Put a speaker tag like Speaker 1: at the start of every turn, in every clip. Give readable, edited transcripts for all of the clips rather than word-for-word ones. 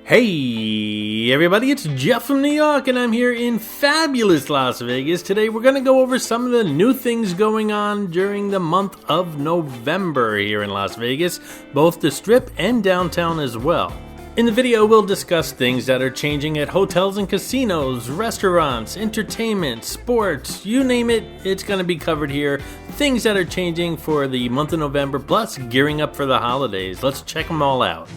Speaker 1: Hey everybody, it's Jeff from New York and I'm here in fabulous Las Vegas. Today we're going to go over some of the new things going on during the month of November here in Las Vegas, both the Strip and downtown as well. In the video we'll discuss things that are changing at hotels and casinos, restaurants, entertainment, sports, you name it, it's going to be covered here. Things that are changing for the month of November plus gearing up for the holidays. Let's check them all out.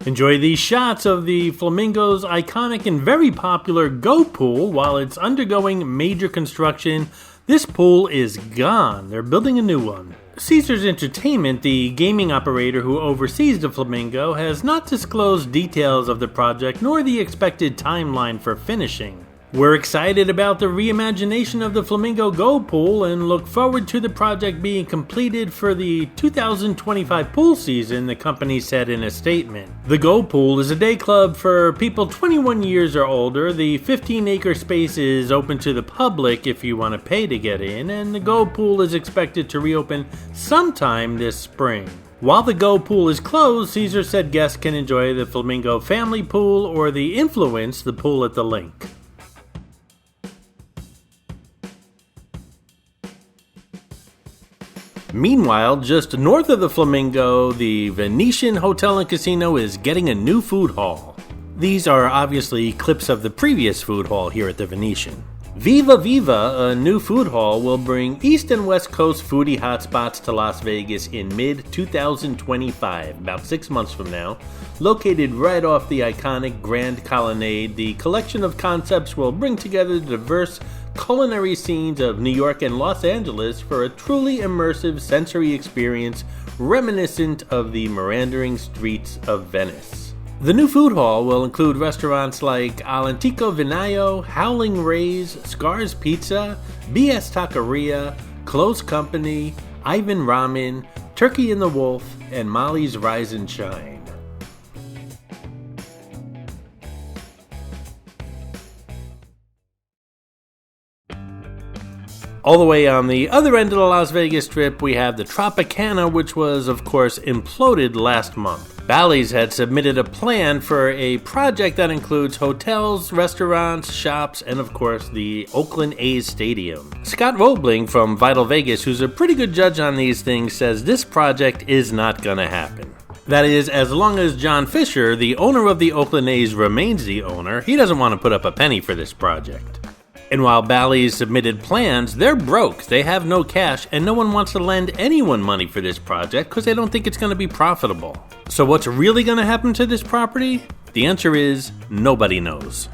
Speaker 1: Enjoy these shots of the Flamingo's iconic and very popular Go Pool while it's undergoing major construction. This pool is gone. They're building a new one. Caesars Entertainment, the gaming operator who oversees the Flamingo, has not disclosed details of the project nor the expected timeline for finishing. We're excited about the reimagination of the Flamingo Go Pool and look forward to the project being completed for the 2025 pool season, the company said in a statement. The Go Pool is a day club for people 21 years or older. The 15-acre space is open to the public if you want to pay to get in, and the Go Pool is expected to reopen sometime this spring. While the Go Pool is closed, Caesar said guests can enjoy the Flamingo Family Pool or the Influence, the pool at the link. Meanwhile, just north of the Flamingo, the Venetian Hotel and Casino is getting a new food hall. These are obviously clips of the previous food hall here at the Venetian. Viva Viva, a new food hall, will bring East and West Coast foodie hotspots to Las Vegas in mid-2025, about 6 months from now. Located right off the iconic Grand Colonnade, the collection of concepts will bring together diverse culinary scenes of New York and Los Angeles for a truly immersive sensory experience reminiscent of the meandering streets of Venice. The new food hall will include restaurants like All'Antico Vinaio, Howling Ray's, Scar's Pizza, BS Taqueria, Close Company, Ivan Ramen, Turkey and the Wolf, and Molly's Rise and Shine. All the way on the other end of the Las Vegas Strip, we have the Tropicana, which was, of course, imploded last month. Bally's had submitted a plan for a project that includes hotels, restaurants, shops, and, of course, the Oakland A's Stadium. Scott Roebling from Vital Vegas, who's a pretty good judge on these things, says this project is not going to happen. That is, as long as John Fisher, the owner of the Oakland A's, remains the owner, he doesn't want to put up a penny for this project. And while Bally's submitted plans, they're broke, they have no cash, and no one wants to lend anyone money for this project because they don't think it's going to be profitable. So what's really going to happen to this property? The answer is nobody knows.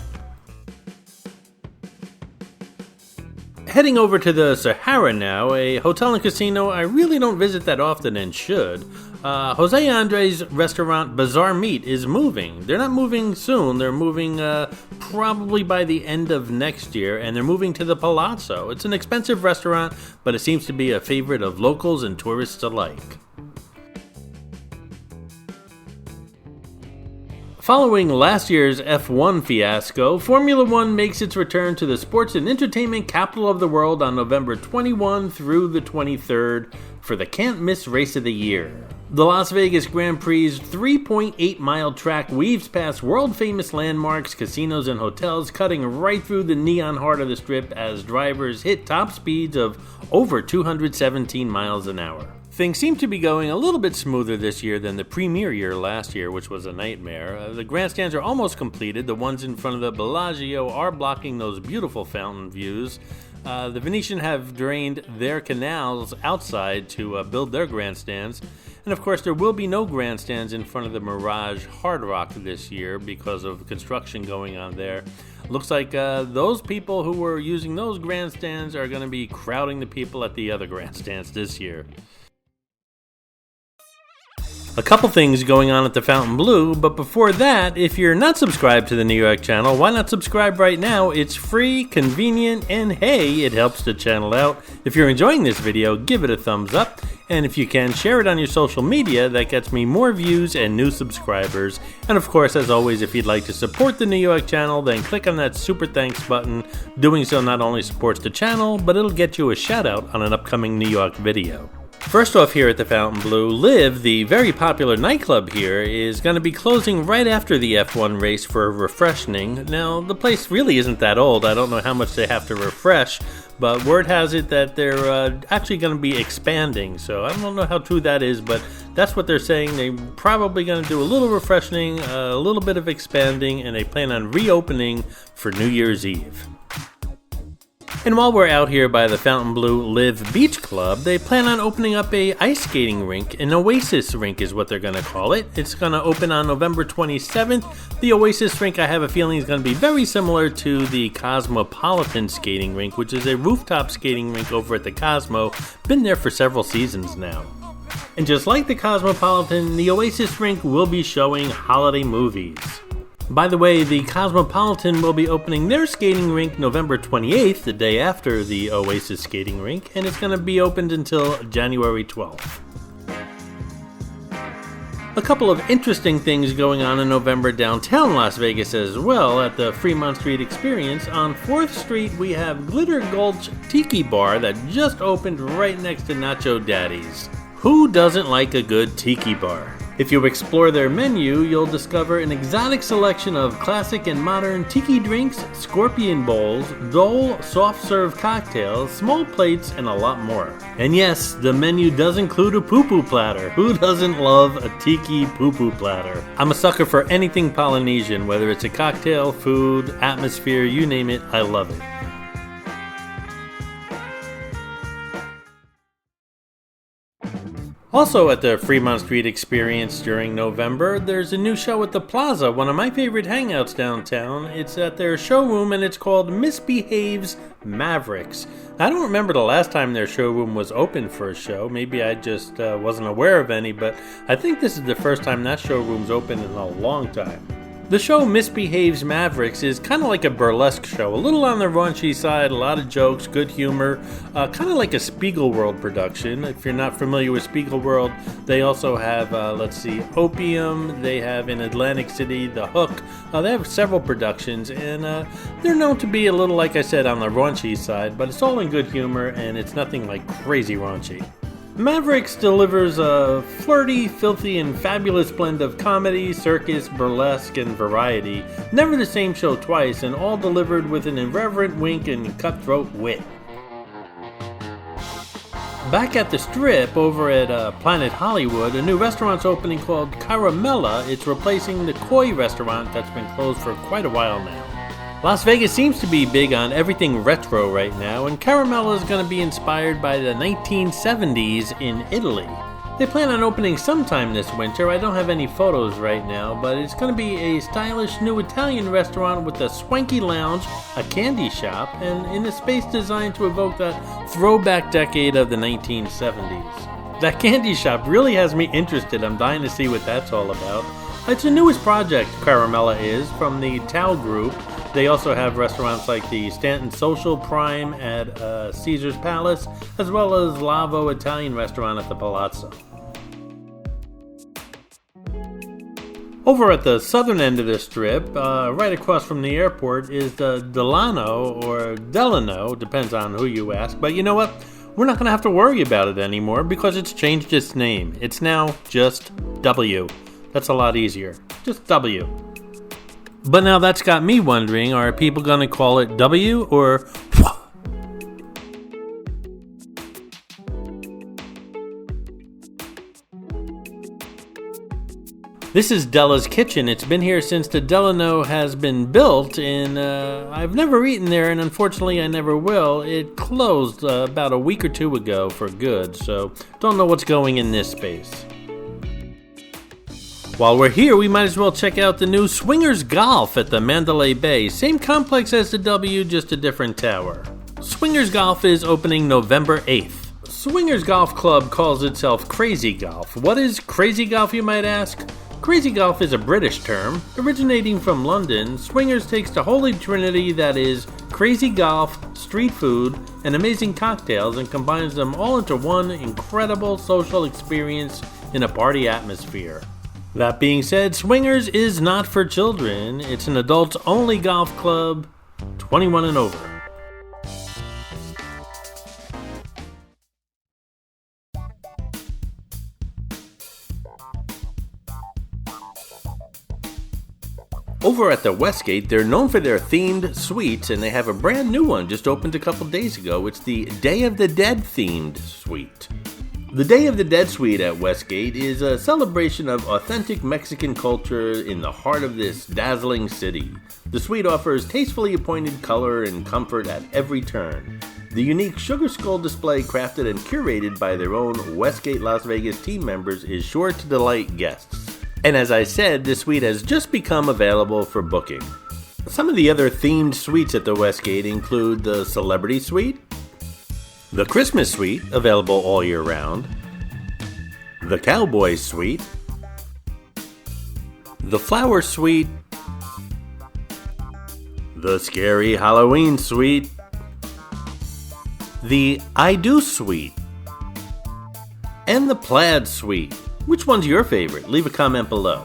Speaker 1: Heading over to the Sahara now, a hotel and casino I really don't visit that often and should. Jose Andres' restaurant Bazaar Meat is moving. They're not moving soon, they're moving probably by the end of next year, and they're moving to the Palazzo. It's an expensive restaurant, but it seems to be a favorite of locals and tourists alike. Following last year's F1 fiasco, Formula One makes its return to the sports and entertainment capital of the world on November 21 through the 23rd for the can't-miss race of the year. The Las Vegas Grand Prix's 3.8-mile track weaves past world-famous landmarks, casinos, and hotels, cutting right through the neon heart of the Strip as drivers hit top speeds of over 217 miles an hour. Things seem to be going a little bit smoother this year than the premier year last year, which was a nightmare. The grandstands are almost completed. The ones in front of the Bellagio are blocking those beautiful fountain views. The Venetian have drained their canals outside to build their grandstands. And of course, there will be no grandstands in front of the Mirage Hard Rock this year because of construction going on there. Looks like those people who were using those grandstands are going to be crowding the people at the other grandstands this year. A couple things going on at the Fontainebleau, but before that, if you're not subscribed to the New York channel, why not subscribe right now? It's free, convenient, and hey, it helps the channel out. If you're enjoying this video, give it a thumbs up, and if you can, share it on your social media. That gets me more views and new subscribers. And of course, as always, if you'd like to support the New York channel, then click on that super thanks button. Doing so not only supports the channel, but it'll get you a shout out on an upcoming New York video. First off, here at the Fontainebleau, Live, the very popular nightclub here, is going to be closing right after the F1 race for refreshing. Now, the place really isn't that old. I don't know how much they have to refresh, but word has it that they're actually going to be expanding. So I don't know how true that is, but that's what they're saying. They're probably going to do a little refreshing, a little bit of expanding, and they plan on reopening for New Year's Eve. And while we're out here by the Fontainebleau Live Beach Club, they plan on opening up a ice skating rink. An Oasis rink is what they're going to call it. It's going to open on November 27th. The Oasis rink, I have a feeling, is going to be very similar to the Cosmopolitan skating rink, which is a rooftop skating rink over at the Cosmo. Been there for several seasons now. And just like the Cosmopolitan, the Oasis rink will be showing holiday movies. By the way, the Cosmopolitan will be opening their skating rink November 28th, the day after the Oasis skating rink, and it's going to be opened until January 12th. A couple of interesting things going on in November downtown Las Vegas as well at the Fremont Street Experience. On 4th Street, we have Glitter Gulch Tiki Bar that just opened right next to Nacho Daddy's. Who doesn't like a good tiki bar? If you explore their menu, you'll discover an exotic selection of classic and modern tiki drinks, scorpion bowls, dole soft-serve cocktails, small plates, and a lot more. And yes, the menu does include a poo-poo platter. Who doesn't love a tiki poo-poo platter? I'm a sucker for anything Polynesian, whether it's a cocktail, food, atmosphere, you name it, I love it. Also at the Fremont Street Experience during November, there's a new show at the Plaza, one of my favorite hangouts downtown. It's at their showroom and it's called Behaviours Mavericks. I don't remember the last time their showroom was open for a show. Maybe I just wasn't aware of any, but I think this is the first time that showroom's open in a long time. The show Behaviours Mavericks is kind of like a burlesque show, a little on the raunchy side, a lot of jokes, good humor, kind of like a Spiegelworld production. If you're not familiar with Spiegelworld, they also have, Opium, they have in Atlantic City, The Hook, they have several productions, and they're known to be a little, like I said, on the raunchy side, but it's all in good humor, and it's nothing like crazy raunchy. Mavericks delivers a flirty, filthy, and fabulous blend of comedy, circus, burlesque, and variety. Never the same show twice, and all delivered with an irreverent wink and cutthroat wit. Back at the Strip, over at Planet Hollywood, a new restaurant's opening called Caramella. It's replacing the Koi restaurant that's been closed for quite a while now. Las Vegas seems to be big on everything retro right now, and Caramella is going to be inspired by the 1970s in Italy. They plan on opening sometime this winter. I don't have any photos right now, but it's going to be a stylish new Italian restaurant with a swanky lounge, a candy shop, and in a space designed to evoke that throwback decade of the 1970s. That candy shop really has me interested. I'm dying to see what that's all about. It's the newest project, Caramella is, from the Tao Group. They also have restaurants like the Stanton Social Prime at Caesar's Palace, as well as Lavo Italian restaurant at the Palazzo. Over at the southern end of the Strip, right across from the airport, is the Delano, or Delano, depends on who you ask. But you know what? We're not going to have to worry about it anymore because it's changed its name. It's now just W. That's a lot easier. Just W. But now that's got me wondering, are people going to call it W or WH? This is Della's Kitchen. It's been here since the Delano has been built, and I've never eaten there, and unfortunately I never will. It closed about a week or two ago for good, so don't know what's going in this space. While we're here, we might as well check out the new Swingers Golf at the Mandalay Bay. Same complex as the W, just a different tower. Swingers Golf is opening November 8th. Swingers Golf Club calls itself Crazy Golf. What is Crazy Golf, you might ask? Crazy Golf is a British term. Originating from London, Swingers takes the holy trinity that is crazy golf, street food, and amazing cocktails and combines them all into one incredible social experience in a party atmosphere. That being said, Swingers is not for children. It's an adults-only golf club, 21 and over. Over at the Westgate, they're known for their themed suites, and they have a brand new one just opened a couple days ago. It's the Day of the Dead themed suite. The Day of the Dead suite at Westgate is a celebration of authentic Mexican culture in the heart of this dazzling city. The suite offers tastefully appointed color and comfort at every turn. The unique Sugar Skull display, crafted and curated by their own Westgate Las Vegas team members, is sure to delight guests. And as I said, this suite has just become available for booking. Some of the other themed suites at the Westgate include the Celebrity Suite, the Christmas Suite, available all year round, the Cowboy Suite, the Flower Suite, the Scary Halloween Suite, the I Do Suite, and the Plaid Suite. Which one's your favorite? Leave a comment below.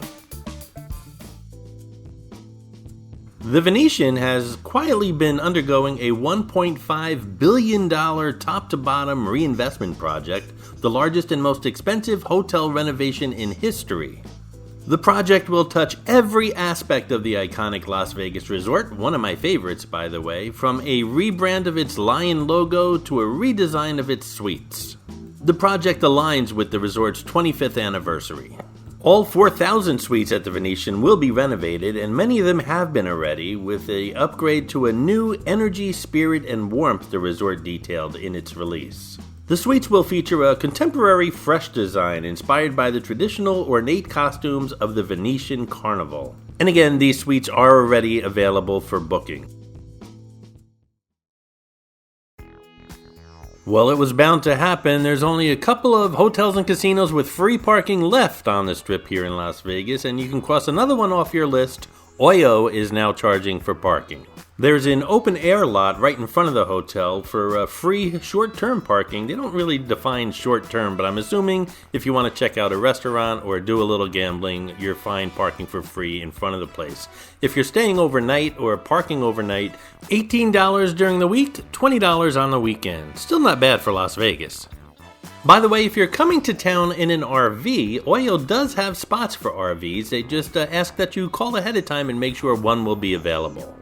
Speaker 1: The Venetian has quietly been undergoing a $1.5 billion top-to-bottom reinvestment project, the largest and most expensive hotel renovation in history. The project will touch every aspect of the iconic Las Vegas resort, one of my favorites, by the way, from a rebrand of its lion logo to a redesign of its suites. The project aligns with the resort's 25th anniversary. All 4,000 suites at the Venetian will be renovated, and many of them have been already, with an upgrade to a new energy, spirit, and warmth the resort detailed in its release. The suites will feature a contemporary, fresh design inspired by the traditional ornate costumes of the Venetian Carnival. And again, these suites are already available for booking. Well, it was bound to happen. There's only a couple of hotels and casinos with free parking left on the Strip here in Las Vegas, and you can cross another one off your list. Oyo is now charging for parking. There's an open air lot right in front of the hotel for free short-term parking. They don't really define short-term, but I'm assuming if you want to check out a restaurant or do a little gambling, you're fine parking for free in front of the place. If you're staying overnight or parking overnight, $18 during the week, $20 on the weekend. Still not bad for Las Vegas. By the way, if you're coming to town in an RV, Oyo does have spots for RVs. They just ask that you call ahead of time and make sure one will be available.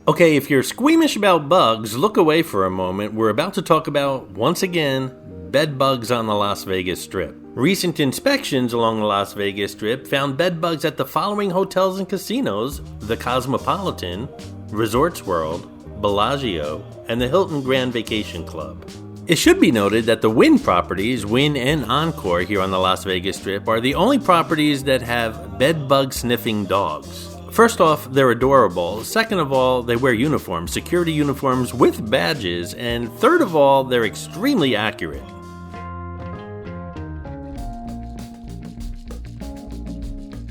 Speaker 1: Okay, if you're squeamish about bugs, look away for a moment. We're about to talk about, once again, bed bugs on the Las Vegas Strip. Recent inspections along the Las Vegas Strip found bed bugs at the following hotels and casinos: the Cosmopolitan, Resorts World, Bellagio, and the Hilton Grand Vacation Club. It should be noted that the Wynn properties, Wynn and Encore here on the Las Vegas Strip, are the only properties that have bed bug sniffing dogs. First off, they're adorable. Second of all, they wear uniforms, security uniforms with badges. And third of all, they're extremely accurate.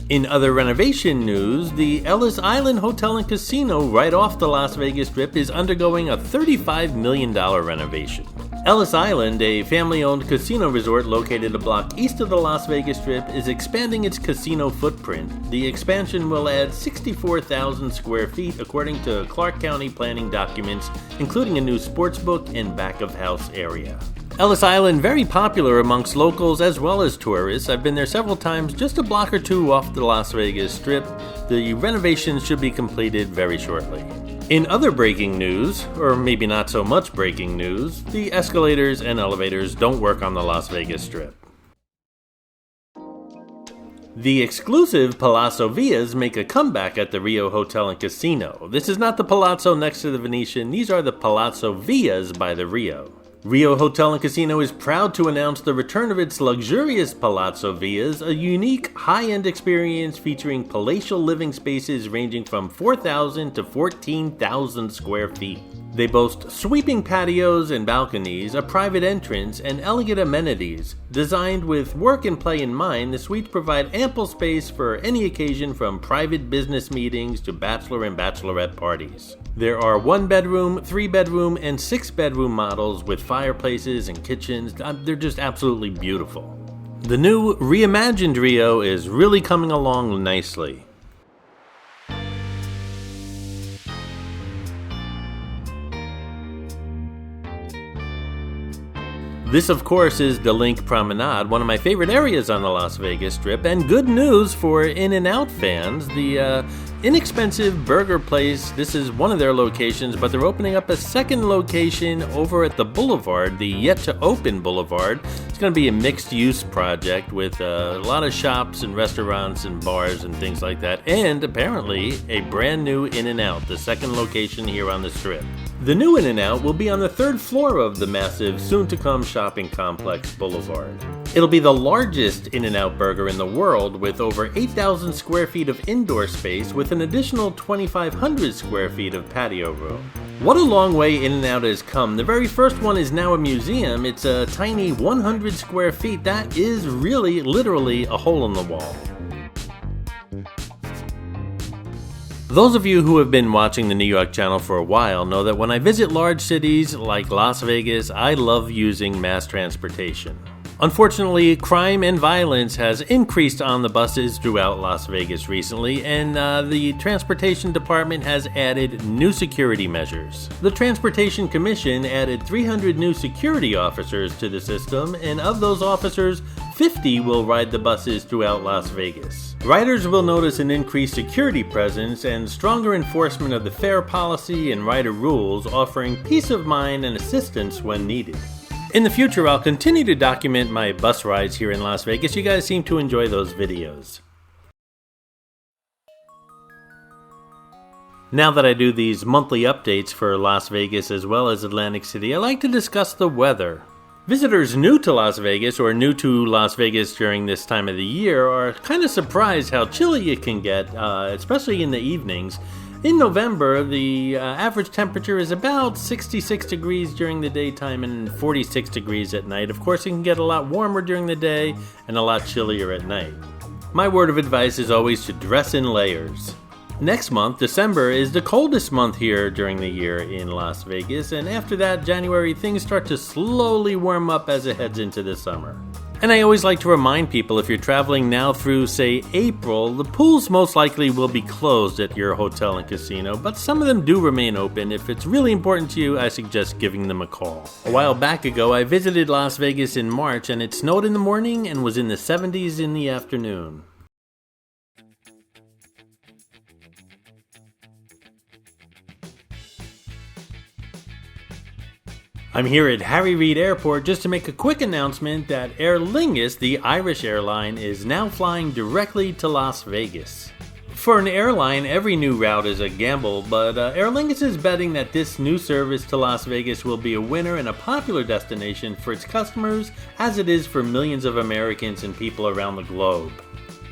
Speaker 1: In other renovation news, the Ellis Island Hotel and Casino right off the Las Vegas Strip is undergoing a $35 million renovation. Ellis Island, a family-owned casino resort located a block east of the Las Vegas Strip, is expanding its casino footprint. The expansion will add 64,000 square feet according to Clark County planning documents, including a new sportsbook and back-of-house area. Ellis Island, very popular amongst locals as well as tourists. I've been there several times, just a block or two off the Las Vegas Strip. The renovations should be completed very shortly. In other breaking news, or maybe not so much breaking news, the escalators and elevators don't work on the Las Vegas Strip. The exclusive Palazzo Villas make a comeback at the Rio Hotel and Casino. This is not the Palazzo next to the Venetian, these are the Palazzo Villas by the Rio. Rio Hotel and Casino is proud to announce the return of its luxurious Palazzo Villas, a unique, high-end experience featuring palatial living spaces ranging from 4,000 to 14,000 square feet. They boast sweeping patios and balconies, a private entrance, and elegant amenities. Designed with work and play in mind, the suites provide ample space for any occasion from private business meetings to bachelor and bachelorette parties. There are 1-bedroom, 3-bedroom, and 6-bedroom models with fireplaces and kitchens. They're just absolutely beautiful. The new reimagined Rio is really coming along nicely. This, of course, is the Link Promenade, one of my favorite areas on the Las Vegas Strip, and good news for InNOut fans. The inexpensive burger place, this is one of their locations, but they're opening up a second location over at the Boulevard, the yet-to-open Boulevard. It's going to be a mixed-use project with a lot of shops and restaurants and bars and things like that, and apparently a brand new InNOut, the second location here on the Strip. The new InNOut will be on the 3rd floor of the massive, soon-to-come shopping complex Boulevard. It'll be the largest InNOut burger in the world, with over 8,000 square feet of indoor space with an additional 2,500 square feet of patio room. What a long way InNOut has come. The very first one is now a museum. It's a tiny 100 square feet. That is really, literally a hole in the wall. Those of you who have been watching the New York channel for a while know that when I visit large cities like Las Vegas, I love using mass transportation. Unfortunately, crime and violence has increased on the buses throughout Las Vegas recently, and the Transportation Department has added new security measures. The Transportation Commission added 300 new security officers to the system, and of those officers, 50 will ride the buses throughout Las Vegas. Riders will notice an increased security presence and stronger enforcement of the fare policy and rider rules, offering peace of mind and assistance when needed. In the future, I'll continue to document my bus rides here in Las Vegas. You guys seem to enjoy those videos. Now that I do these monthly updates for Las Vegas as well as Atlantic City, I like to discuss the weather. Visitors new to Las Vegas or new to Las Vegas during this time of the year are kind of surprised how chilly it can get, especially in the evenings. In November, the average temperature is about 66 degrees during the daytime and 46 degrees at night. Of course, it can get a lot warmer during the day and a lot chillier at night. My word of advice is always to dress in layers. Next month, December, is the coldest month here during the year in Las Vegas, and after that, January, things start to slowly warm up as it heads into the summer. And I always like to remind people, if you're traveling now through, say, April, the pools most likely will be closed at your hotel and casino, but some of them do remain open. If it's really important to you, I suggest giving them a call. A while back ago, I visited Las Vegas in March, and it snowed in the morning and was in the 70s in the afternoon. I'm here at Harry Reid Airport just to make a quick announcement that Aer Lingus, the Irish airline, is now flying directly to Las Vegas. For an airline, every new route is a gamble, but Aer Lingus is betting that this new service to Las Vegas will be a winner and a popular destination for its customers, as it is for millions of Americans and people around the globe.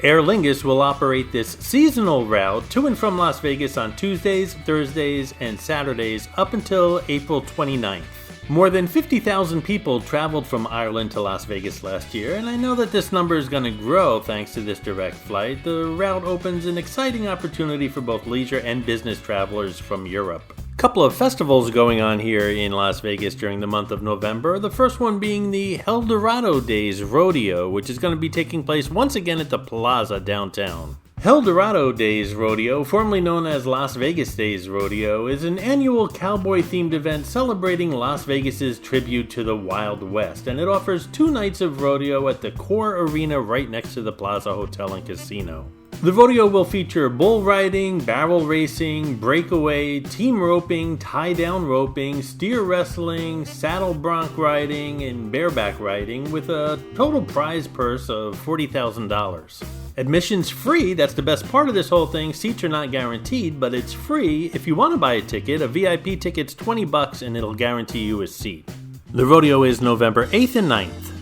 Speaker 1: Aer Lingus will operate this seasonal route to and from Las Vegas on Tuesdays, Thursdays, and Saturdays up until April 29th. More than 50,000 people traveled from Ireland to Las Vegas last year, and I know that this number is going to grow thanks to this direct flight. The route opens an exciting opportunity for both leisure and business travelers from Europe. A couple of festivals going on here in Las Vegas during the month of November, the first one being the Dorado Days Rodeo, which is going to be taking place once again at the Plaza downtown. Dorado Days Rodeo, formerly known as Las Vegas Days Rodeo, is an annual cowboy-themed event celebrating Las Vegas's tribute to the Wild West, and it offers 2 nights of rodeo at the Core Arena right next to the Plaza Hotel and Casino. The rodeo will feature bull riding, barrel racing, breakaway, team roping, tie-down roping, steer wrestling, saddle bronc riding, and bareback riding, with a total prize purse of $40,000. Admission's free, that's the best part of this whole thing. Seats are not guaranteed, but it's free. If you want to buy a ticket, a VIP ticket's $20 and it'll guarantee you a seat. The rodeo is November 8th and 9th.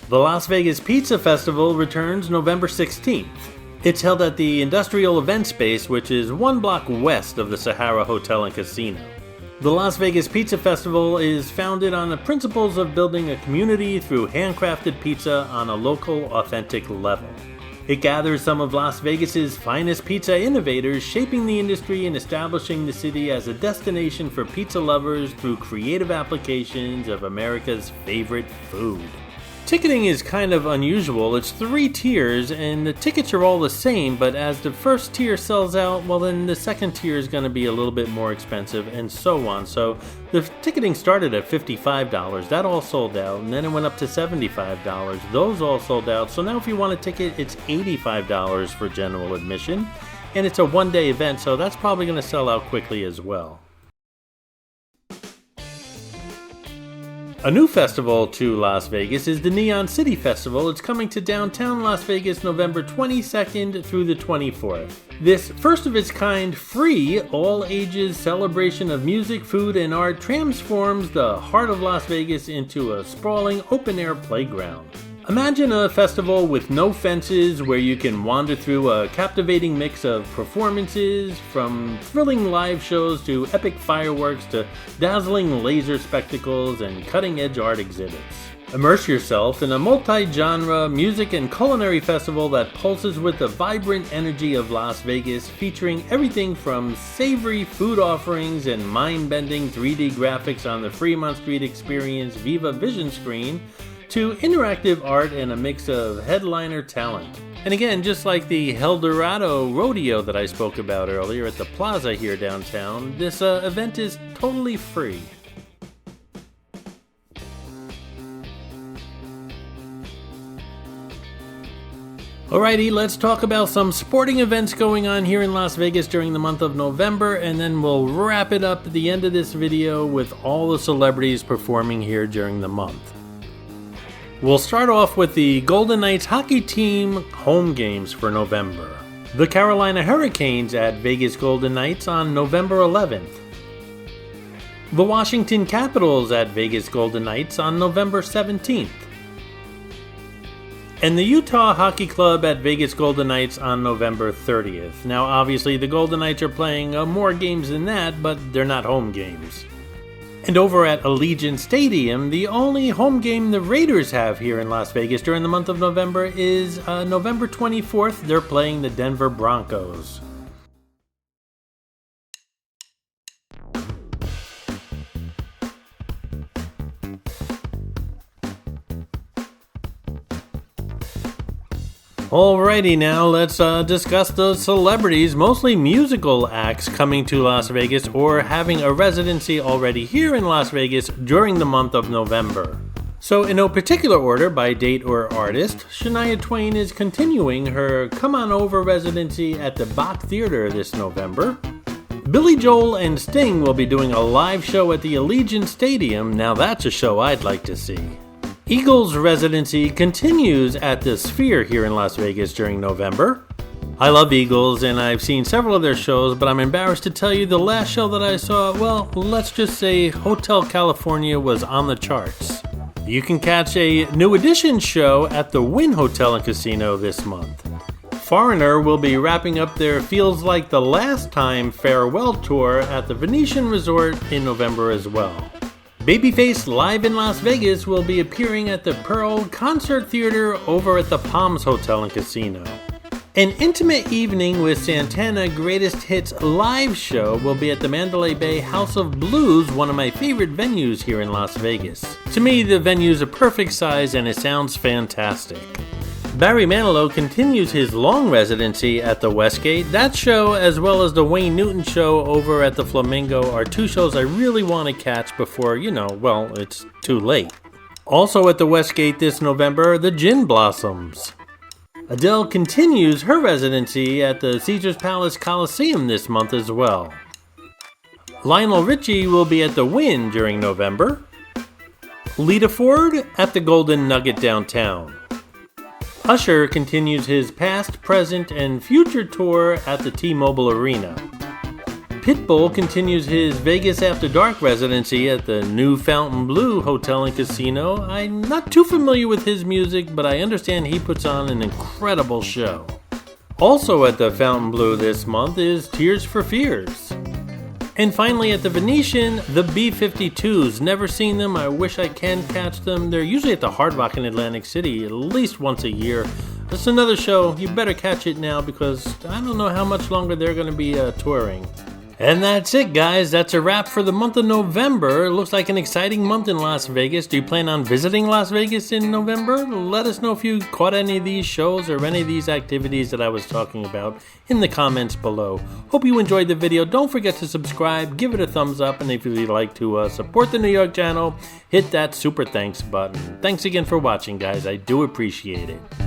Speaker 1: The Las Vegas Pizza Festival returns November 16th. It's held at the Industrial Event Space, which is 1 block west of the Sahara Hotel and Casino. The Las Vegas Pizza Festival is founded on the principles of building a community through handcrafted pizza on a local, authentic level. It gathers some of Las Vegas's finest pizza innovators, shaping the industry and establishing the city as a destination for pizza lovers through creative applications of America's favorite food. Ticketing is kind of unusual. It's 3 tiers and the tickets are all the same, but as the first tier sells out, well then the second tier is going to be a little bit more expensive and so on. So the ticketing started at $55, that all sold out, and then it went up to $75, those all sold out. So now if you want a ticket, it's $85 for general admission, and it's a 1-day event, so that's probably going to sell out quickly as well. A new festival to Las Vegas is the Neon City Festival. It's coming to downtown Las Vegas November 22nd through the 24th. This first of its kind, free, all-ages celebration of music, food, and art transforms the heart of Las Vegas into a sprawling open-air playground. Imagine a festival with no fences where you can wander through a captivating mix of performances, from thrilling live shows to epic fireworks to dazzling laser spectacles and cutting-edge art exhibits. Immerse yourself in a multi-genre music and culinary festival that pulses with the vibrant energy of Las Vegas, featuring everything from savory food offerings and mind-bending 3D graphics on the Fremont Street Experience Viva Vision screen, to interactive art and a mix of headliner talent. And again, just like the Dorado Rodeo that I spoke about earlier at the plaza here downtown, this event is totally free. Alrighty, let's talk about some sporting events going on here in Las Vegas during the month of November, and then we'll wrap it up at the end of this video with all the celebrities performing here during the month. We'll start off with the Golden Knights hockey team home games for November. The Carolina Hurricanes at Vegas Golden Knights on November 11th. The Washington Capitals at Vegas Golden Knights on November 17th. And the Utah Hockey Club at Vegas Golden Knights on November 30th. Now obviously the Golden Knights are playing more games than that, but they're not home games. And over at Allegiant Stadium, the only home game the Raiders have here in Las Vegas during the month of November is November 24th. They're playing the Denver Broncos. Alrighty, now let's discuss those celebrities, mostly musical acts coming to Las Vegas or having a residency already here in Las Vegas during the month of November. So in no particular order by date or artist, Shania Twain is continuing her Come On Over residency at the Bach Theater this November. Billy Joel and Sting will be doing a live show at the Allegiant Stadium. Now that's a show I'd like to see. Eagles' residency continues at the Sphere here in Las Vegas during November. I love Eagles and I've seen several of their shows, but I'm embarrassed to tell you the last show that I saw, well, let's just say Hotel California was on the charts. You can catch a New Edition show at the Wynn Hotel and Casino this month. Foreigner will be wrapping up their Feels Like the Last Time farewell tour at the Venetian Resort in November as well. Babyface Live in Las Vegas will be appearing at the Pearl Concert Theater over at the Palms Hotel and Casino. An intimate evening with Santana Greatest Hits live show will be at the Mandalay Bay House of Blues, one of my favorite venues here in Las Vegas. To me, the venue's a perfect size and it sounds fantastic. Barry Manilow continues his long residency at the Westgate. That show, as well as the Wayne Newton show over at the Flamingo, are 2 shows I really want to catch before, it's too late. Also at the Westgate this November, the Gin Blossoms. Adele continues her residency at the Caesars Palace Coliseum this month as well. Lionel Richie will be at the Wynn during November. Lita Ford at the Golden Nugget downtown. Usher continues his past, present, and future tour at the T-Mobile Arena. Pitbull continues his Vegas After Dark residency at the new Fontainebleau Hotel and Casino. I'm not too familiar with his music, but I understand he puts on an incredible show. Also at the Fontainebleau this month is Tears for Fears. And finally at the Venetian, the B-52s. Never seen them, I wish I can catch them. They're usually at the Hard Rock in Atlantic City at least once a year. That's another show, you better catch it now because I don't know how much longer they're going to be touring. And that's it, guys. That's a wrap for the month of November. It looks like an exciting month in Las Vegas. Do you plan on visiting Las Vegas in November? Let us know if you caught any of these shows or any of these activities that I was talking about in the comments below. Hope you enjoyed the video. Don't forget to subscribe, give it a thumbs up, and if you'd like to support the New York channel, hit that super thanks button. Thanks again for watching, guys. I do appreciate it.